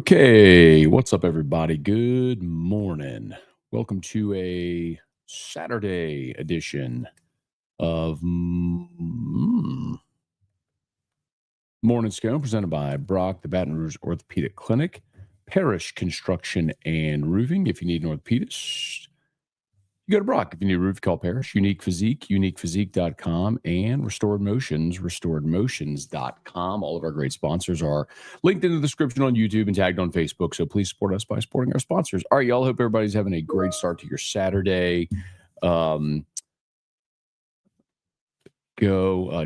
Okay, what's up, everybody? Good morning. Welcome to a Saturday edition of Morning Scone, presented by Brock, the Baton Rouge Orthopedic Clinic, Parish Construction and Roofing. If you need an orthopedist, you go to Brock. If you need a roof, call Parish. Unique Physique, uniquephysique.com, and Restored Motions, restoredmotions.com. All of our great sponsors are linked in the description on YouTube and tagged on Facebook. So please support us by supporting our sponsors. All right, y'all. Hope everybody's having a great start to your Saturday.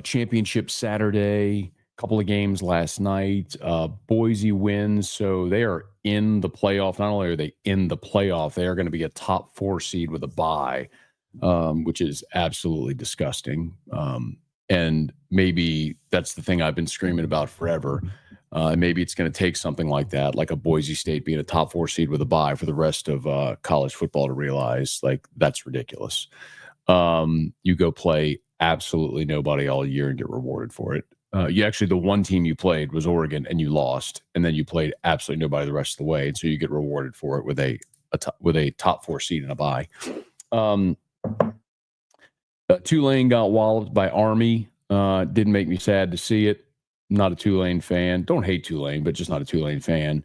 Championship Saturday. Couple of games last night. Boise wins, so they are in the playoff. Not only are they in the playoff, they are going to be a top 4 seed with a bye, which is absolutely disgusting. And maybe that's the thing I've been screaming about forever. Maybe it's going to take something like that, like a Boise State being a top 4 seed with a bye for the rest of college football to realize, like, that's ridiculous. You go play absolutely nobody all year and get rewarded for it. The one team you played was Oregon, and you lost, and then you played absolutely nobody the rest of the way, and so you get rewarded for it with a top 4 seed and a bye. Tulane got walloped by Army. Didn't make me sad to see it. Not a Tulane fan. Don't hate Tulane, but just not a Tulane fan.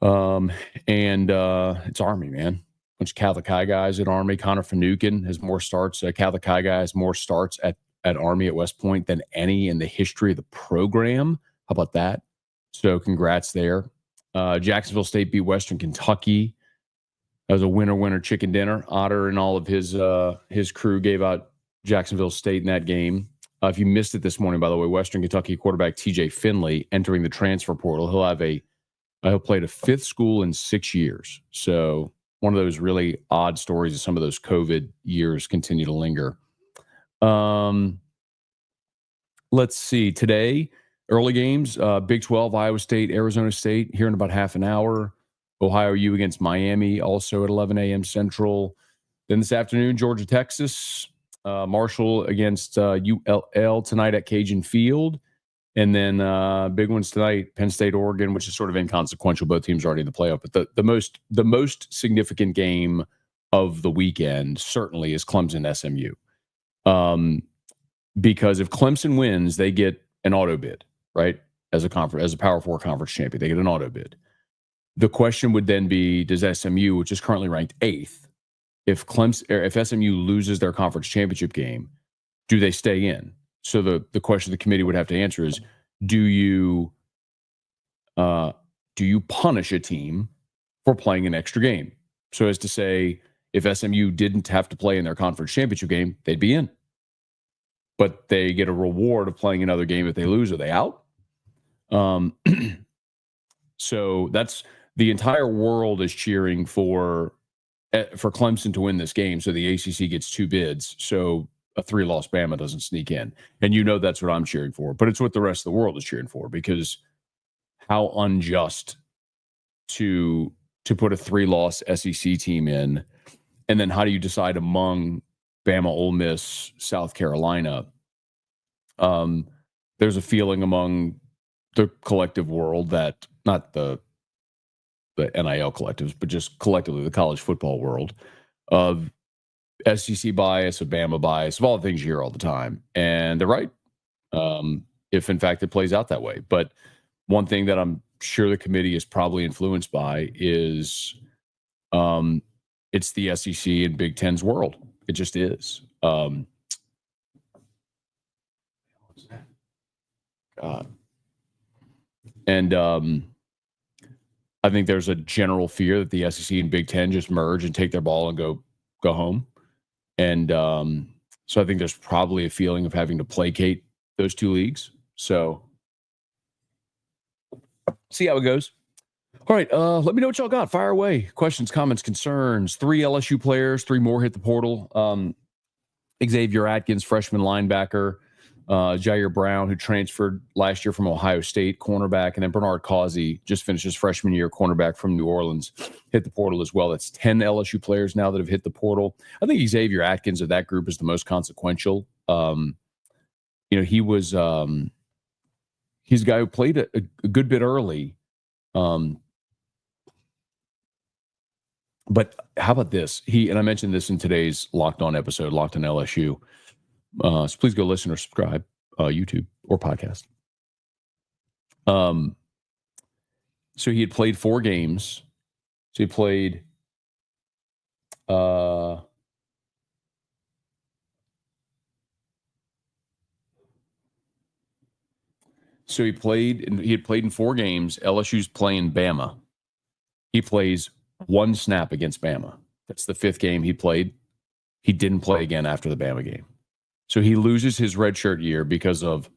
It's Army, man. Bunch of Catholic High guys at Army. Connor Finucane has more starts. Catholic High guy has more starts at Army at West Point than any in the history of the program. How about that? So congrats there. Jacksonville State beat Western Kentucky. That was a winner chicken dinner. Otter and all of his crew gave out Jacksonville State in that game. If you missed it this morning, by the way, Western Kentucky quarterback TJ Finley entering the transfer portal. He'll play at a 5th school in 6 years. So one of those really odd stories as some of those COVID years continue to linger. Let's see. Today, early games, Big 12, Iowa State, Arizona State, here in about half an hour. Ohio U against Miami, also at 11 a.m. Central. Then this afternoon, Georgia, Texas, Marshall against ULL tonight at Cajun Field. And then big ones tonight, Penn State, Oregon, which is sort of inconsequential. Both teams are already in the playoff. But the most significant game of the weekend certainly is Clemson SMU. Because if Clemson wins, they get an auto bid, right? As a Power 4 conference champion, they get an auto bid. The question would then be, does SMU, which is currently ranked 8th, if SMU loses their conference championship game, do they stay in? So the question the committee would have to answer is, do you punish a team for playing an extra game? So as to say, if SMU didn't have to play in their conference championship game, they'd be in. But they get a reward of playing another game. If they lose, are they out? So that's the entire world is cheering for Clemson to win this game. So the ACC gets 2 bids. So a 3-loss Bama doesn't sneak in. And that's what I'm cheering for. But it's what the rest of the world is cheering for, because how unjust to put a 3-loss SEC team in. And then how do you decide among Bama, Ole Miss, South Carolina? There's a feeling among the collective world that, not the NIL collectives, but just collectively the college football world, of SEC bias, of Bama bias, of all the things you hear all the time. And they're right, if in fact it plays out that way. But one thing that I'm sure the committee is probably influenced by is it's the SEC and Big Ten's world. It just is. I think there's a general fear that the SEC and Big Ten just merge and take their ball and go home. And so I think there's probably a feeling of having to placate those 2 leagues. So see how it goes. All right, let me know what y'all got. Fire away. Questions, comments, concerns. 3 LSU players, 3 more hit the portal. Xavier Atkins, freshman linebacker. Jair Brown, who transferred last year from Ohio State, cornerback. And then Bernard Causey just finished his freshman year, cornerback from New Orleans, hit the portal as well. That's 10 LSU players now that have hit the portal. I think Xavier Atkins of that group is the most consequential. He was he's a guy who played a good bit early. But how about this? And I mentioned this in today's Locked On episode, Locked On LSU. So please go listen or subscribe, YouTube or podcast. So he had played 4 games. So he played he had played in 4 games. LSU's playing Bama. He plays 1 snap against Bama. That's the 5th game he played. He didn't play again after the Bama game. So he loses his redshirt year because of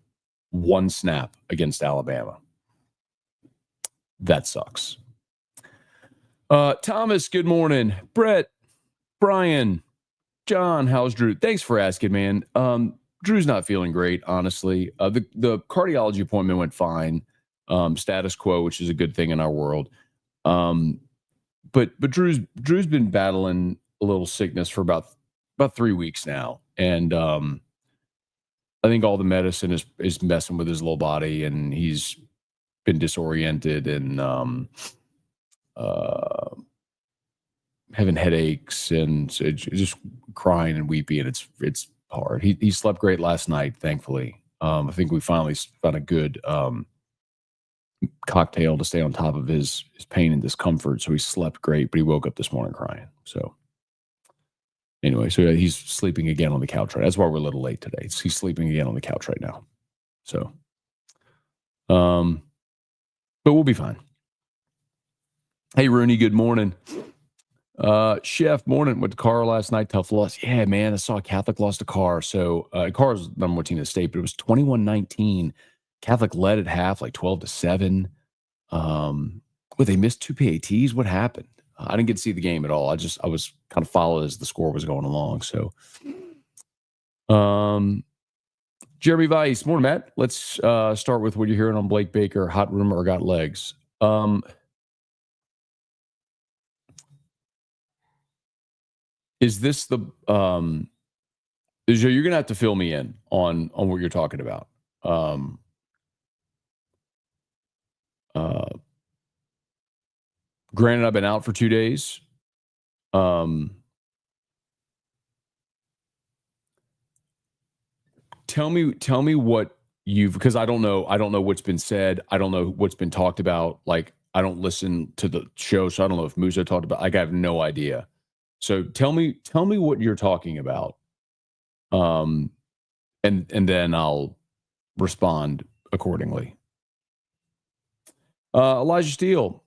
1 snap against Alabama. That sucks. Thomas, good morning. Brett, Brian, John, how's Drew? Thanks for asking, man. Drew's not feeling great, honestly. The cardiology appointment went fine. Status quo, which is a good thing in our world. But Drew's been battling a little sickness for about 3 weeks now, and I think all the medicine is messing with his little body, and he's been disoriented and having headaches and just crying and weepy, and it's hard. He slept great last night, thankfully. I think we finally found a good cocktail to stay on top of his pain and discomfort. So he slept great, but he woke up this morning crying. So anyway, so he's sleeping again on the couch right. That's why we're a little late today. He's sleeping again on the couch right now. So, but we'll be fine. Hey, Rooney, good morning. Chef, morning. Went to Carr last night. Tough loss. Yeah, man, I saw a Catholic lost to Carr. So Carr's number 1 team in the state, but it was 21-19. Catholic led at half, like 12-7. They missed 2 PATs. What happened? I didn't get to see the game at all. I was kind of following as the score was going along. So, Jeremy Weiss, morning, Matt. Let's start with what you're hearing on Blake Baker. Hot rumor or got legs? Is this the you're gonna have to fill me in on what you're talking about. Granted, I've been out for 2 days. Tell me what because I don't know what's been said. I don't know what's been talked about. Like, I don't listen to the show, so I don't know if Musa talked about. Like, I have no idea. So tell me what you're talking about. And then I'll respond accordingly. Elijah Steele,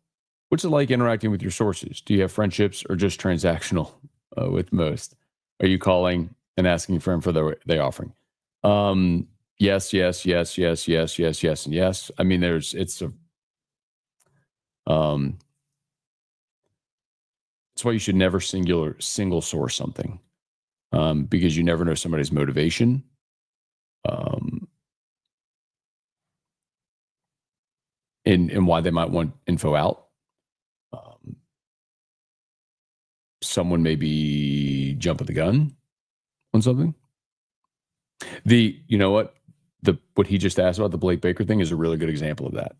what's it like interacting with your sources? Do you have friendships or just transactional with most? Are you calling and asking for them for the offering? Yes, and yes. I mean, it's why you should never single source something, because you never know somebody's motivation. And why they might want info out. Someone may be jumping the gun on something. You know what? What he just asked about the Blake Baker thing is a really good example of that.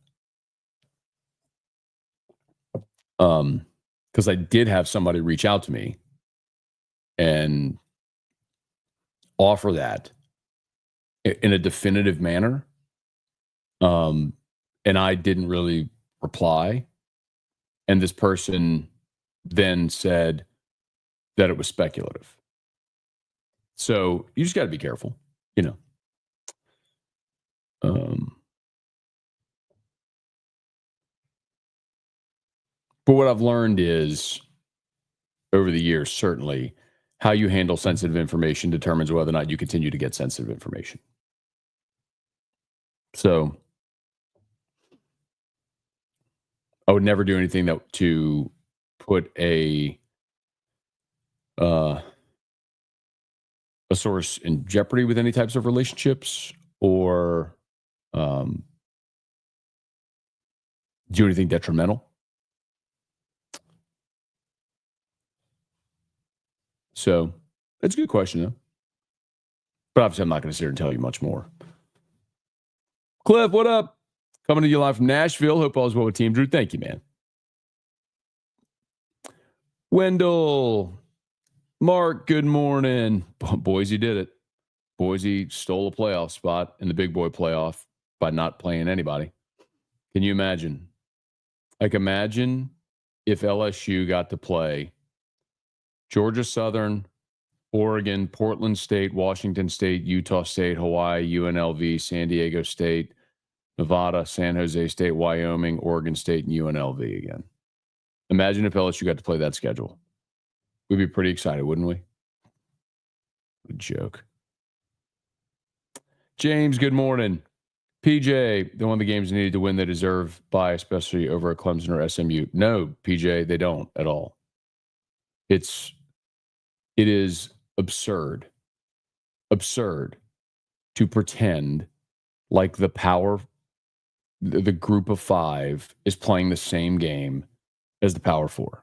Because I did have somebody reach out to me and offer that in a definitive manner. And I didn't really reply. And this person then said that it was speculative. So you just got to be careful, you know. But what I've learned is, over the years, certainly, how you handle sensitive information determines whether or not you continue to get sensitive information. So I would never do anything to put a source in jeopardy with any types of relationships, or do anything detrimental. So that's a good question, though. But obviously, I'm not going to sit here and tell you much more. Cliff, what up? Coming to you live from Nashville. Hope all is well with Team Drew. Thank you, man. Wendell, Mark, good morning. Boise did it. Boise stole a playoff spot in the big boy playoff by not playing anybody. Can you imagine? Like, imagine if LSU got to play Georgia Southern, Oregon, Portland State, Washington State, Utah State, Hawaii, UNLV, San Diego State, Nevada, San Jose State, Wyoming, Oregon State, and UNLV again. Imagine if LSU got to play that schedule. We'd be pretty excited, wouldn't we? What a joke. James, good morning. PJ, they won the games they needed to win. They deserve by, especially over at Clemson or SMU. No, PJ, they don't at all. It is absurd to pretend like the group of five is playing the same game as the Power Four.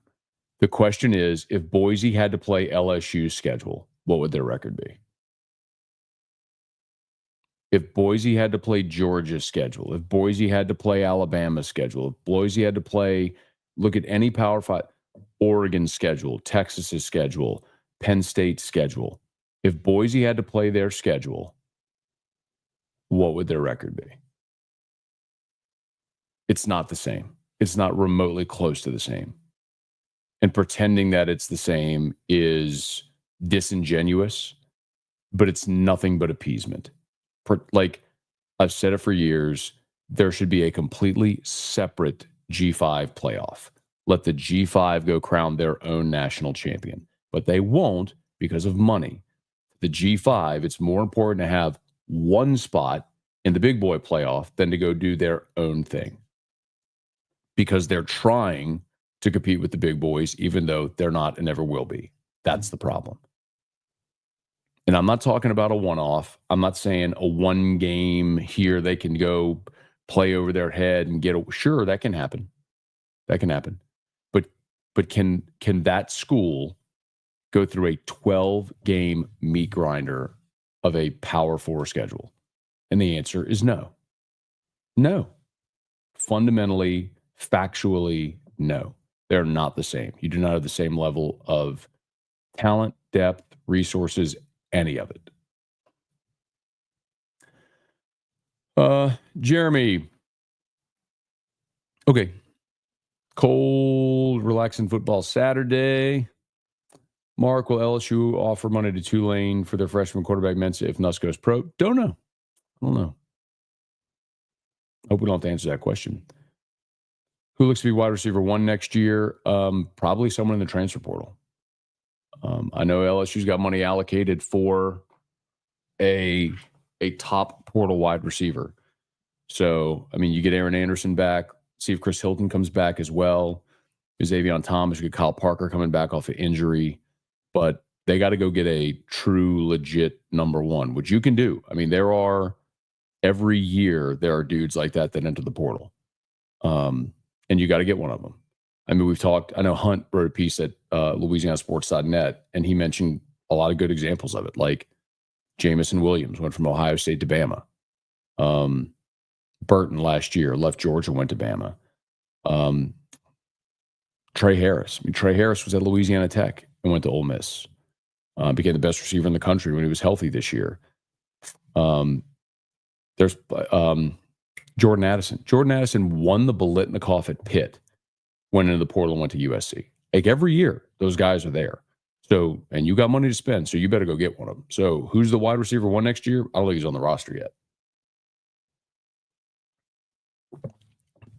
The question is, if Boise had to play LSU's schedule, what would their record be? If Boise had to play Georgia's schedule, if Boise had to play Alabama's schedule, if Boise had to play, look at any Power Five, Oregon's schedule, Texas's schedule, Penn State's schedule. If Boise had to play their schedule, what would their record be? It's not the same. It's not remotely close to the same. And pretending that it's the same is disingenuous, but it's nothing but appeasement. Like I've said it for years, there should be a completely separate G5 playoff. Let the G5 go crown their own national champion. But they won't because of money. The G5, it's more important to have one spot in the big boy playoff than to go do their own thing. Because they're trying to compete with the big boys, even though they're not and never will be. That's the problem. And I'm not talking about a one-off. I'm not saying a one game here they can go play over their head and get a, sure, that can happen. That can happen. But can that school go through a 12-game meat grinder of a Power Four schedule? And the answer is no. No. Fundamentally, factually, no. They're not the same. You do not have the same level of talent, depth, resources, any of it. Jeremy. Okay. Cold, relaxing football Saturday. Mark, will LSU offer money to Tulane for their freshman quarterback Mensa if Nuss goes pro? Don't know. I don't know. Hope we don't have to answer that question. Who looks to be wide receiver one next year? Probably someone in the transfer portal. I know LSU's got money allocated for a top portal wide receiver. So, I mean, you get Aaron Anderson back. See if Chris Hilton comes back as well. Xavier Thomas, you get Kyle Parker coming back off of injury. But they got to go get a true, legit number one, which you can do. I mean, every year there are dudes like that enter the portal. And you got to get one of them. I mean, I know Hunt wrote a piece at LouisianaSports.net, and he mentioned a lot of good examples of it, like Jamison Williams went from Ohio State to Bama. Burton last year left Georgia, went to Bama. Trey Harris. I mean, Trey Harris was at Louisiana Tech and went to Ole Miss. Became the best receiver in the country when he was healthy this year. There's Jordan Addison. Jordan Addison won the Biletnikoff at Pitt, went into the portal and went to USC. Like every year, those guys are there. So, and you got money to spend, so you better go get one of them. So, who's the wide receiver one next year? I don't think he's on the roster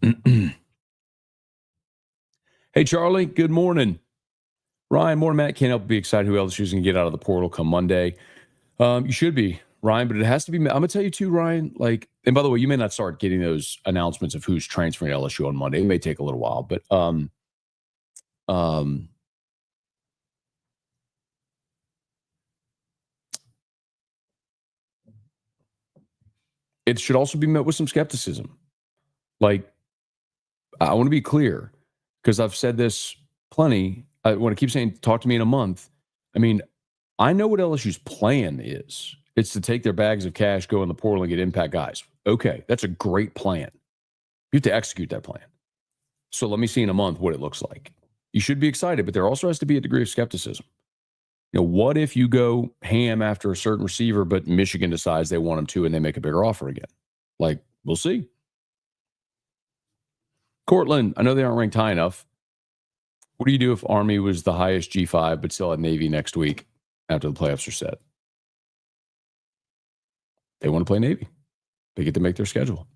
yet. Hey, Charlie, good morning. Ryan, more Matt can't help but be excited who LSU's going to get out of the portal come Monday. You should be, Ryan, but it has to be. I'm going to tell you too, Ryan, and by the way, you may not start getting those announcements of who's transferring to LSU on Monday. It may take a little while, but it should also be met with some skepticism. Like, I want to be clear, because I've said this plenty. I want to keep saying, talk to me in a month. I mean, I know what LSU's plan is. It's to take their bags of cash, go in the portal, and get impact guys. Okay, that's a great plan. You have to execute that plan. So let me see in a month what it looks like. you should be excited, but there also has to be a degree of skepticism. What if you go ham after a certain receiver, but Michigan decides they want him to and they make a bigger offer again? Like, we'll see. Cortland, I know they aren't ranked high enough. What do you do if Army was the highest G5, but still at Navy next week after the playoffs are set? They want to play Navy. They get to make their schedule.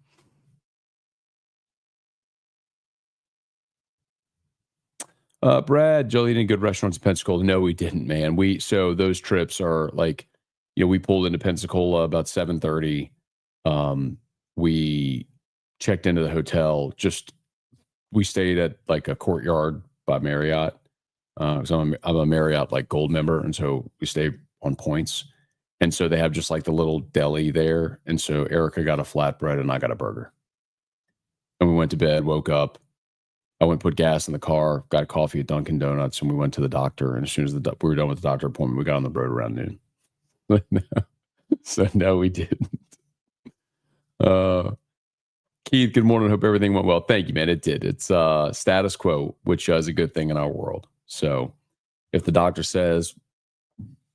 Brad, Jolie didn't good restaurants in Pensacola. No, we didn't, man. So those trips are like, we pulled into Pensacola about 7:30. We checked into the hotel. We stayed at like a Courtyard by Marriott. So I'm a Marriott like gold member, and so we stay on points. And so they have just like the little deli there. And so Erica got a flatbread and I got a burger. And we went to bed, woke up. I went and put gas in the car, got coffee at Dunkin' Donuts, and we went to the doctor. And as soon as we were done with the doctor appointment, we got on the road around noon. So no, we didn't. Keith, good morning. Hope everything went well. Thank you, man. It did. It's status quo, which is a good thing in our world. So if the doctor says,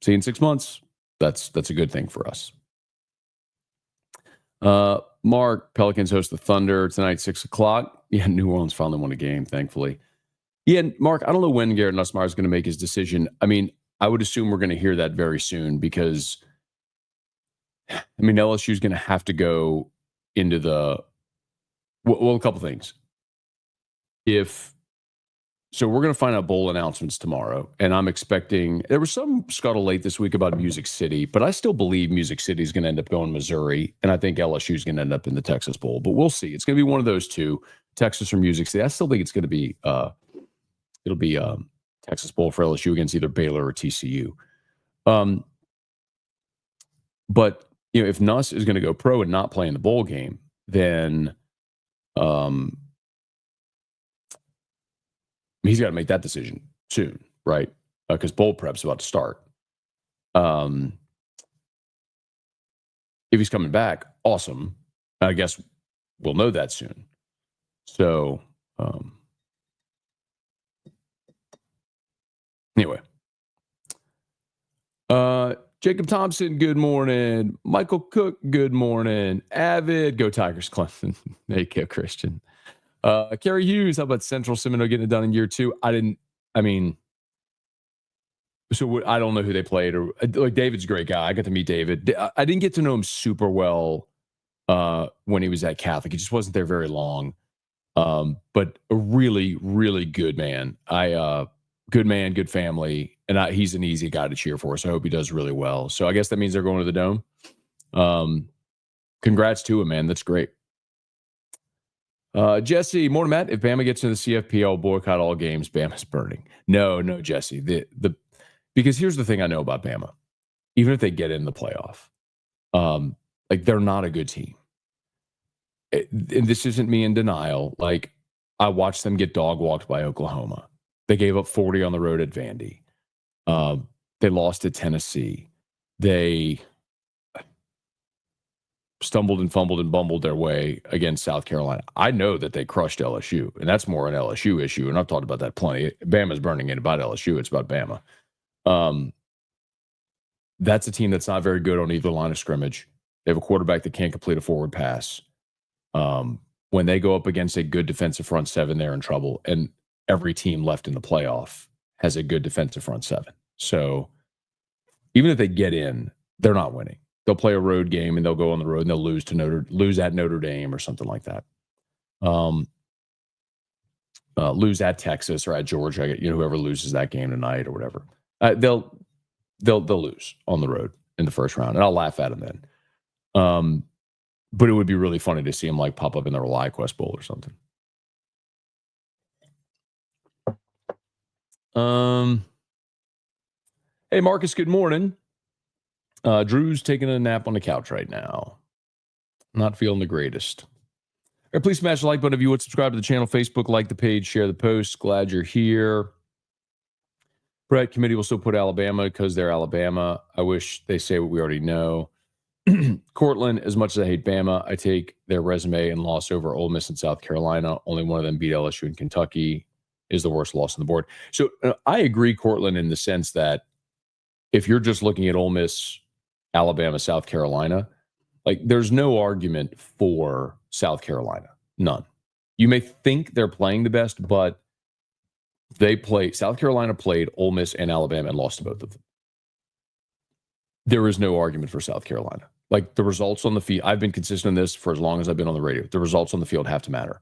see you in 6 months, that's a good thing for us. Mark, Pelicans host the Thunder tonight, 6:00. Yeah, New Orleans finally won a game, thankfully. Yeah, Mark, I don't know when Garrett Nussmeier is going to make his decision. I mean, I would assume we're going to hear that very soon because, LSU is going to have to go into a couple things. So we're going to find out bowl announcements tomorrow, and I'm expecting there was some scuttle late this week about Music City, but I still believe Music City is going to end up going Missouri, and I think LSU is going to end up in the Texas Bowl, but we'll see. It's going to be one of those two, Texas or Music City. I still think it's going to be Texas Bowl for LSU against either Baylor or TCU. But if Nuss is going to go pro and not play in the bowl game, then he's got to make that decision soon, right? Because bowl prep's about to start. If he's coming back, awesome. I guess we'll know that soon. So, anyway. Jacob Thompson, good morning. Michael Cook, good morning. Avid, go Tigers, Clemson. There you go, Christian. Kerry Hughes, how about Central Seminole getting it done in year 2? I don't know who they played. Or like David's a great guy. I got to meet David. I didn't get to know him super well when he was at Catholic. He just wasn't there very long. But a really, really good man. Good man, good family. And he's an easy guy to cheer for. So I hope he does really well. So I guess that means they're going to the Dome. Congrats to him, man. That's great. Jesse, morning, Matt. If Bama gets to the CFPL, boycott all games. Bama's burning. No, Jesse. Because here's the thing I know about Bama. Even if they get in the playoff, they're not a good team. And this isn't me in denial. Like, I watched them get dog walked by Oklahoma. They gave up 40 on the road at Vandy. They lost at Tennessee. They stumbled and fumbled and bumbled their way against South Carolina. I know that they crushed LSU, and that's more an LSU issue, and I've talked about that plenty. Bama's burning it about LSU. It's about Bama. That's a team that's not very good on either line of scrimmage. They have a quarterback that can't complete a forward pass. When they go up against a good defensive front seven, they're in trouble, and every team left in the playoff has a good defensive front seven. So even if they get in, they're not winning. They'll play a road game and they'll go on the road and they'll lose at Notre Dame or something like that. Lose at Texas or at Georgia. Whoever loses that game tonight or whatever, they'll lose on the road in the first round, and I'll laugh at them then. But it would be really funny to see them like pop up in the Rely Quest Bowl or something. Hey, Marcus, good morning. Drew's taking a nap on the couch right now. Not feeling the greatest. All right, please smash the like button if you would. Subscribe to the channel, Facebook, like the page, share the post. Glad you're here. Brett, committee will still put Alabama because they're Alabama. I wish they say what we already know. Cortland, as much as I hate Bama, I take their resume and loss over Ole Miss and South Carolina. Only one of them beat LSU and Kentucky. is the worst loss on the board. So I agree, Cortland, in the sense that if you're just looking at Ole Miss, Alabama, South Carolina, like there's no argument for South Carolina. None. You may think they're playing the best, but South Carolina played Ole Miss and Alabama and lost to both of them. There is no argument for South Carolina. Like the results on the field, I've been consistent in this for as long as I've been on the radio. The results on the field have to matter.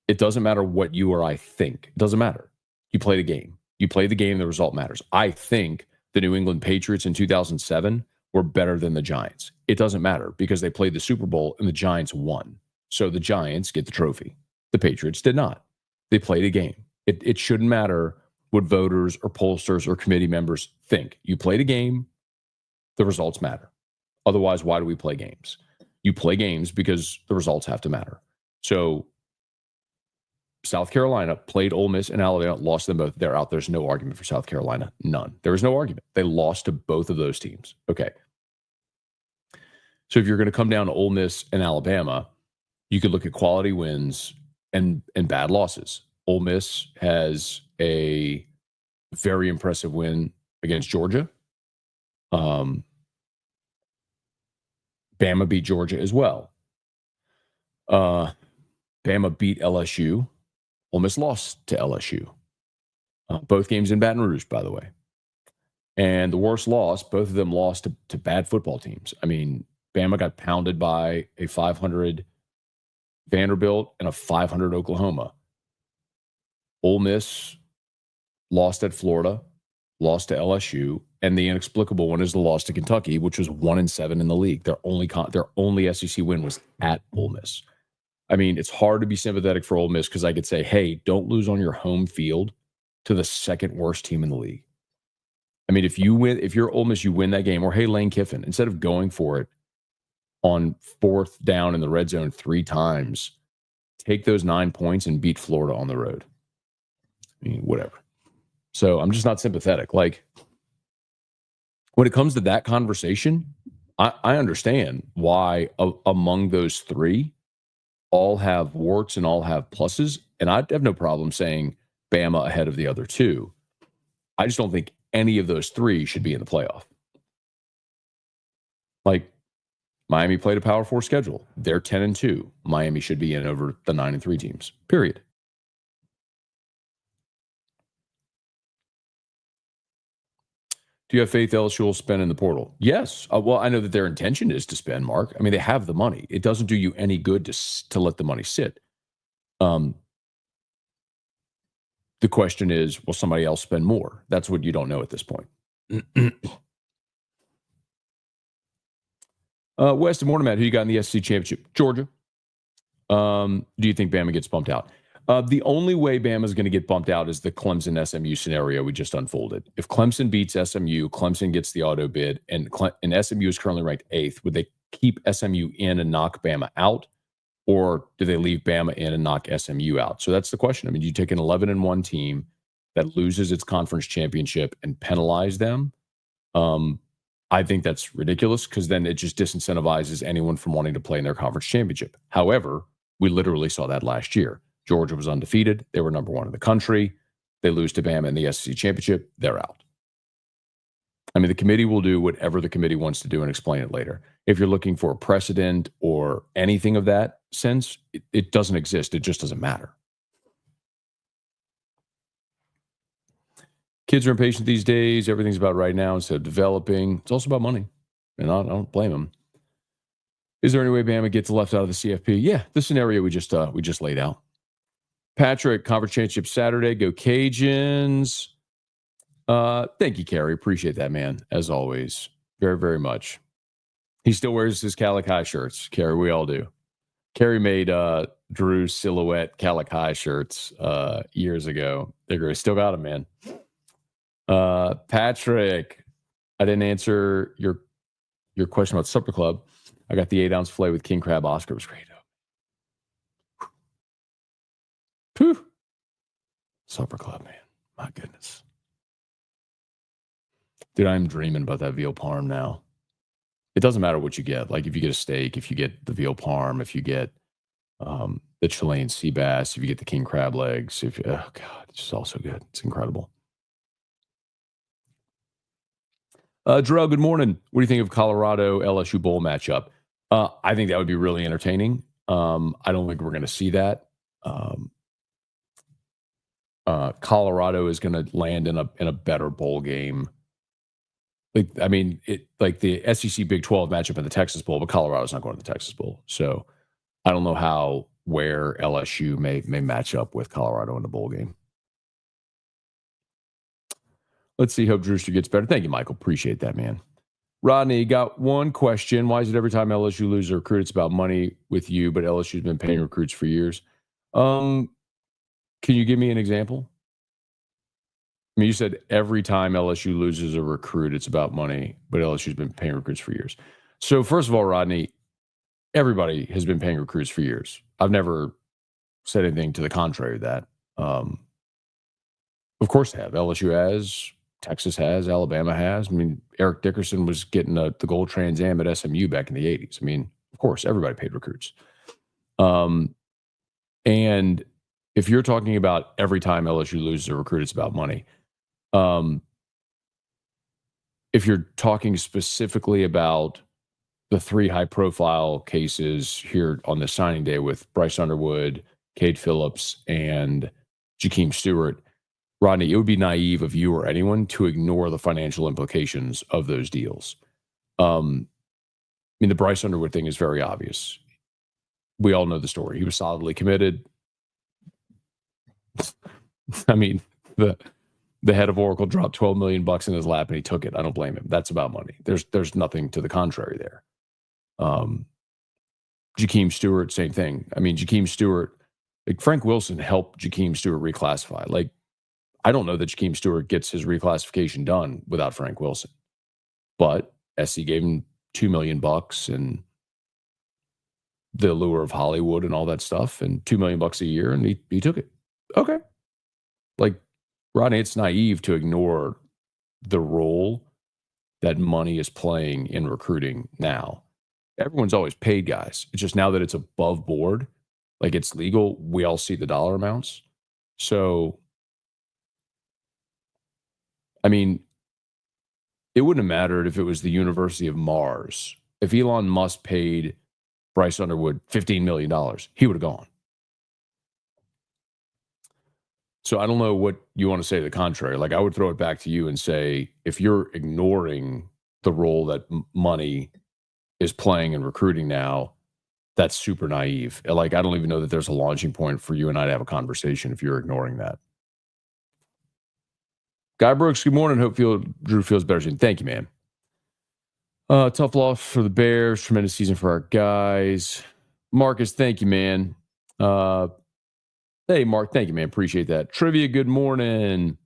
It doesn't matter what you or I think. It doesn't matter. You played a game. You play the game, the result matters. I think the New England Patriots in 2007 were better than the Giants. It doesn't matter because they played the Super Bowl and the Giants won. So the Giants get the trophy. The Patriots did not. They played a game. It shouldn't matter what voters or pollsters or committee members think. You played a game. The results matter. Otherwise, why do we play games? You play games because the results have to matter. So South Carolina played Ole Miss and Alabama, lost them both. They're out. There's no argument for South Carolina. None. There is no argument. They lost to both of those teams. Okay. So if you're going to come down to Ole Miss and Alabama, you could look at quality wins and bad losses. Ole Miss has a very impressive win against Georgia. Bama beat Georgia as well. Bama beat LSU. Ole Miss lost to LSU. Both games in Baton Rouge, by the way. And the worst loss, both of them lost to bad football teams. I mean, Bama got pounded by a 500 Vanderbilt and a 500 Oklahoma. Ole Miss lost at Florida, lost to LSU, and the inexplicable one is the loss to Kentucky, which was 1-7 in the league. Their only SEC win was at Ole Miss. I mean, it's hard to be sympathetic for Ole Miss because I could say, hey, don't lose on your home field to the second worst team in the league. I mean, if you're Ole Miss, you win that game, or hey, Lane Kiffin, instead of going for it on fourth down in the red zone 3 times, take those 9 points and beat Florida on the road. I mean, whatever. So I'm just not sympathetic. Like, when it comes to that conversation, I understand why among those 3, all have warts and all have pluses, and I'd have no problem saying Bama ahead of the other 2. I just don't think any of those 3 should be in the playoff. Like, Miami played a Power 4 schedule. They're 10-2. Miami should be in over the 9-3 teams, period. Do you have faith LSU will spend in the portal? Yes. Well, I know that their intention is to spend, Mark. I mean, they have the money. It doesn't do you any good to let the money sit. The question is, will somebody else spend more? That's what you don't know at this point. West and Mortimer, who you got in the SEC championship? Georgia. Do you think Bama gets bumped out? The only way Bama is going to get bumped out is the Clemson SMU scenario we just unfolded. If Clemson beats SMU, Clemson gets the auto bid, and SMU is currently ranked 8th. Would they keep SMU in and knock Bama out, or do they leave Bama in and knock SMU out? So that's the question. I mean, you take an 11-1 team that loses its conference championship and penalize them. I think that's ridiculous because then it just disincentivizes anyone from wanting to play in their conference championship. However, we literally saw that last year. Georgia was undefeated. They were number 1 in the country. They lose to Bama in the SEC championship. They're out. I mean, the committee will do whatever the committee wants to do and explain it later. If you're looking for a precedent or anything of that sense, it doesn't exist. It just doesn't matter. Kids are impatient these days. Everything's about right now instead of developing. It's also about money. And I don't blame them. Is there any way Bama gets left out of the CFP? Yeah, the scenario we just laid out. Patrick, conference championship Saturday. Go Cajuns. Thank you, Kerry. Appreciate that, man. As always. Very, very much. He still wears his Calico shirts. Kerry, we all do. Kerry made Drew's silhouette Calico shirts years ago. They're great. Still got them, man. Patrick, I didn't answer your question about Supper Club. I got the 8-ounce filet with king crab. Oscar was great. Whew. Supper Club, man. My goodness. Dude, I'm dreaming about that veal parm now. It doesn't matter what you get. Like if you get a steak, if you get the veal parm, if you get The Chilean sea bass, if you get the king crab legs, oh god, it's just all so good. It's incredible. Jarrell, good morning. What do you think of Colorado LSU bowl matchup? I think that would be really entertaining. I don't think we're going to see that. Um, Colorado is going to land in a better bowl game. Like, I mean, it like the SEC Big 12 matchup in the Texas Bowl, but Colorado's not going to the Texas Bowl. So I don't know where LSU may match up with Colorado in the bowl game. Let's see. Hope Drewster gets better. Thank you, Michael. Appreciate that, man. Rodney, got one question. Why is it every time LSU loses a recruit, it's about money with you, but LSU's been paying recruits for years? Can you give me an example? I mean, you said every time LSU loses a recruit, it's about money, but LSU's been paying recruits for years. So, first of all, Rodney, everybody has been paying recruits for years. I've never said anything to the contrary of that. Of course, they have. LSU has, Texas has, Alabama has. I mean, Eric Dickerson was getting the gold Trans Am at SMU back in the 80s. I mean, of course, everybody paid recruits. And if you're talking about every time LSU loses a recruit, it's about money. If you're talking specifically about the three high-profile cases here on the signing day with Bryce Underwood, Cade Phillips, and Jakeem Stewart, Rodney, it would be naive of you or anyone to ignore the financial implications of those deals. I mean, the Bryce Underwood thing is very obvious. We all know the story. He was solidly committed. I mean, the head of Oracle dropped $12 million in his lap and he took it. I don't blame him. That's about money. There's nothing to the contrary there. Jakeem Stewart, same thing. I mean, Jakeem Stewart, like Frank Wilson helped Jakeem Stewart reclassify. Like, I don't know that Jakeem Stewart gets his reclassification done without Frank Wilson, but SC gave him $2 million and the allure of Hollywood and all that stuff, and $2 million a year, and he took it. Okay, like Rodney, it's naive to ignore the role that money is playing in recruiting now. Everyone's always paid guys. It's just now that it's above board, like it's legal, we all see the dollar amounts. So, I mean, it wouldn't have mattered if it was the University of Mars. If Elon Musk paid Bryce Underwood $15 million, he would have gone. So I don't know what you want to say to the contrary. Like, I would throw it back to you and say, if you're ignoring the role that money is playing in recruiting now, that's super naive. Like, I don't even know that there's a launching point for you and I to have a conversation if you're ignoring that. Guy Brooks, good morning. Hope Drew feels better soon. Thank you, man. Tough loss for the Bears. Tremendous season for our guys. Marcus, thank you, man. Hey, Mark, thank you, man. Appreciate that. Trivia, good morning.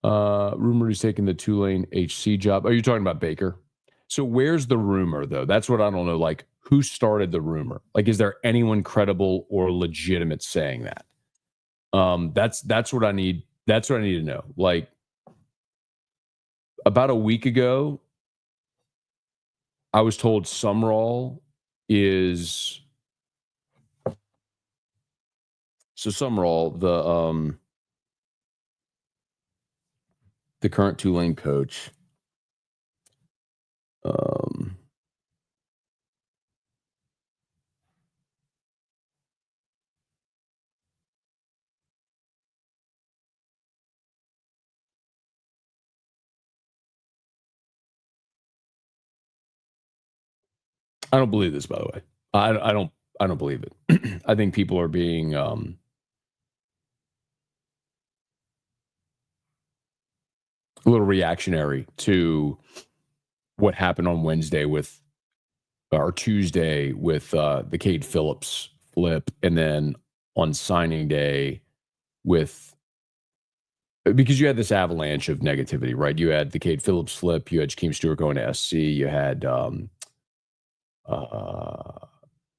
Rumor he's taking the Tulane HC job. Are you talking about Baker? So where's the rumor, though? That's what I don't know. Like, who started the rumor? Like, is there anyone credible or legitimate saying that? That's what I need. That's what I need to know. Like, about a week ago, I was told Sumrall is Sumrall, the current Tulane coach. I don't believe this, by the way. I don't believe it. I think people are being a little reactionary to what happened on Wednesday or Tuesday with the Cade Phillips flip, and then on signing day because you had this avalanche of negativity, right? You had the Cade Phillips flip, you had Jakeem Stewart going to SC, you had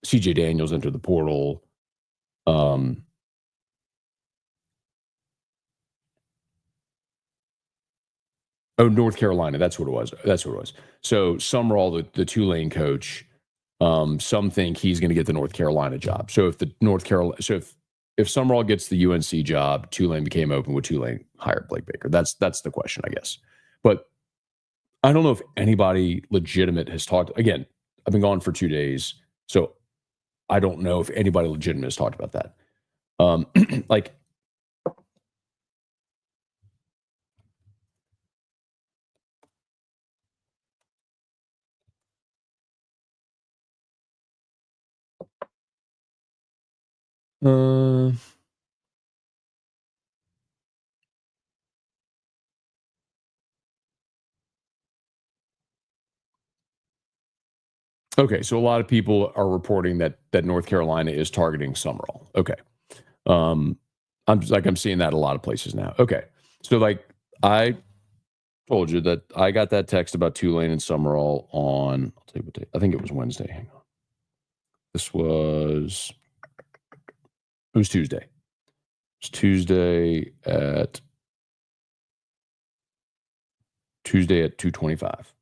CJ Daniels enter the portal. North Carolina. That's what it was. So Sumrall, the Tulane coach, Some think he's going to get the North Carolina job. So if Summerall gets the UNC job, Tulane became open, would Tulane hire Blake Baker? That's the question, I guess. But I don't know if anybody legitimate has talked. Again, I've been gone for 2 days, so I don't know if anybody legitimate has talked about that. Like, uh, okay, so a lot of people are reporting that North Carolina is targeting Summerall. Okay, um, I'm seeing that a lot of places now. Okay, so like I told you that I got that text about Tulane and Summerall on, I'll tell you what day, I think it was Wednesday. Hang on. It was Tuesday. It was Tuesday at 2:25.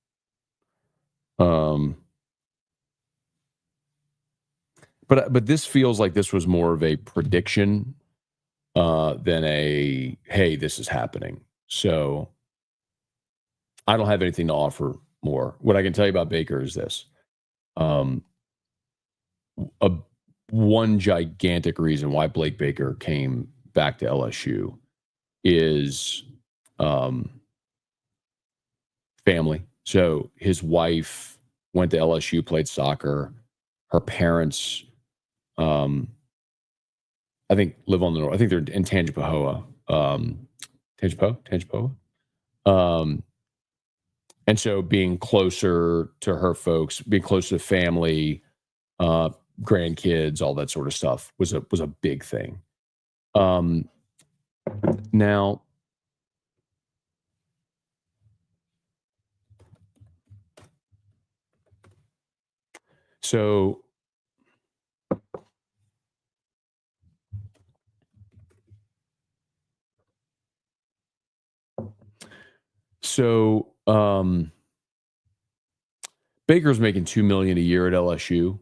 But this feels like this was more of a prediction than a, hey, this is happening. So I don't have anything to offer more. What I can tell you about Baker is this. Um, a one gigantic reason why Blake Baker came back to LSU is family. So his wife went to LSU, played soccer. Her parents, I think, live on the north. I think they're in Tangipahoa. Tangipahoa. And so being closer to her folks, being closer to family, grandkids, all that sort of stuff was a big thing. Now, so Baker's making $2 million a year at LSU.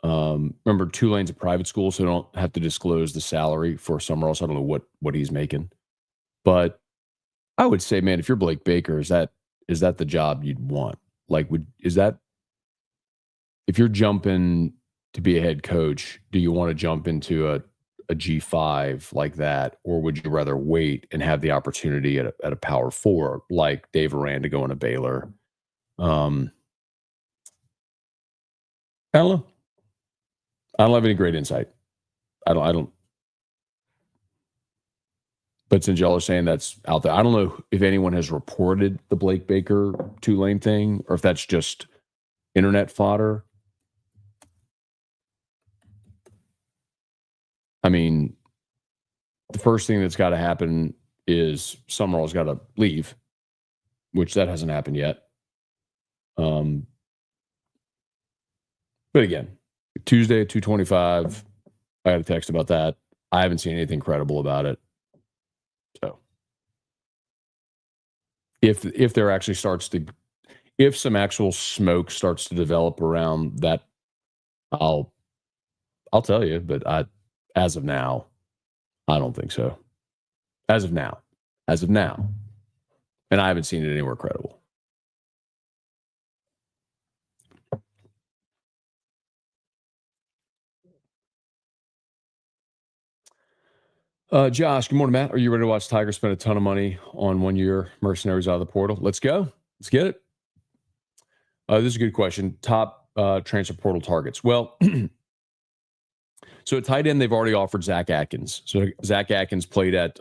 Remember, Tulane's a private school, so they don't have to disclose the salary for somewhere else. I don't know what he's making, but I would say, man, if you're Blake Baker, is that the job you'd want? Like, if you're jumping to be a head coach, do you want to jump into a G5 like that, or would you rather wait and have the opportunity at a power four like Dave Aranda going to Baylor? I don't know. I don't have any great insight. I don't. But since y'all are saying that's out there, I don't know if anyone has reported the Blake Baker Tulane thing, or if that's just internet fodder. I mean, the first thing that's got to happen is Summerall's got to leave, which that hasn't happened yet. But again, Tuesday at 2:25, I got a text about that. I haven't seen anything credible about it. So if there actually if some actual smoke starts to develop around that, I'll tell you. But as of now, I don't think so. As of now, and I haven't seen it anywhere credible. Josh, good morning, Matt. Are you ready to watch Tigers spend a ton of money on 1 year mercenaries out of the portal? Let's go. Let's get it. This is a good question. Top transfer portal targets. Well, so at tight end, they've already offered Zach Atkins. So Zach Atkins played at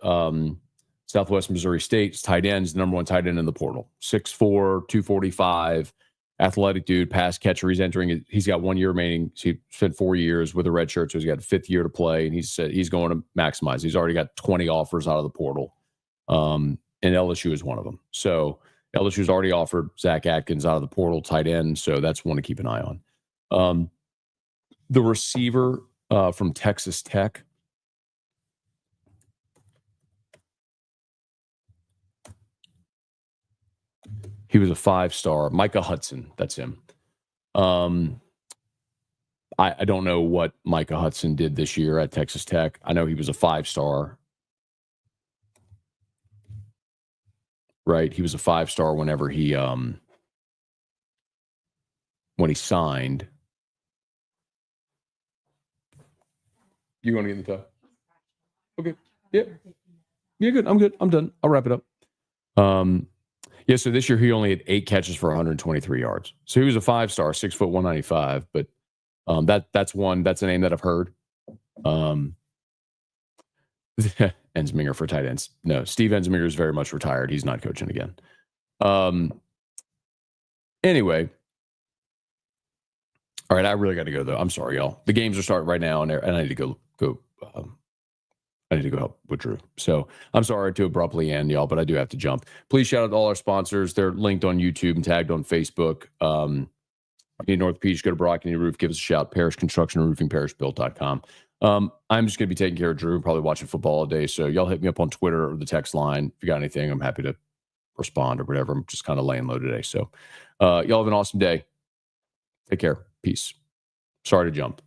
Southwest Missouri State. Tight end is the number one tight end in the portal. 6'4", 245, athletic dude, pass catcher. He's got 1 year remaining. So he spent 4 years with a red shirt, so he's got a fifth year to play, and he said he's going to maximize. He's already got 20 offers out of the portal, and LSU is one of them. So LSU's already offered Zach Atkins out of the portal, tight end, so that's one to keep an eye on. The receiver from Texas Tech, he was a 5-star. Micah Hudson, that's him. I don't know what Micah Hudson did this year at Texas Tech. I know he was a 5-star, right? He was a 5-star whenever when he signed. You want to get in the tub? Okay. Yeah. Yeah, good. I'm good. I'm done. I'll wrap it up. Yeah, so this year he only had 8 catches for 123 yards. So he was a 5-star, 6 foot 195. But that's a name that I've heard. Ensminger for tight ends. No, Steve Ensminger is very much retired. He's not coaching again. Anyway. All right, I really got to go though. I'm sorry, y'all. The games are starting right now, and I need to go. I need to go help with Drew. So I'm sorry to abruptly end, y'all, but I do have to jump. Please shout out to all our sponsors. They're linked on YouTube and tagged on Facebook. If you need an orthopedic, go to Brock Any Roof. Give us a shout. Parish Construction and Roofing, parishbuilt.com. I'm just going to be taking care of Drew, probably watching football all day. So y'all hit me up on Twitter or the text line. If you got anything, I'm happy to respond or whatever. I'm just kind of laying low today. So y'all have an awesome day. Take care. Peace. Sorry to jump.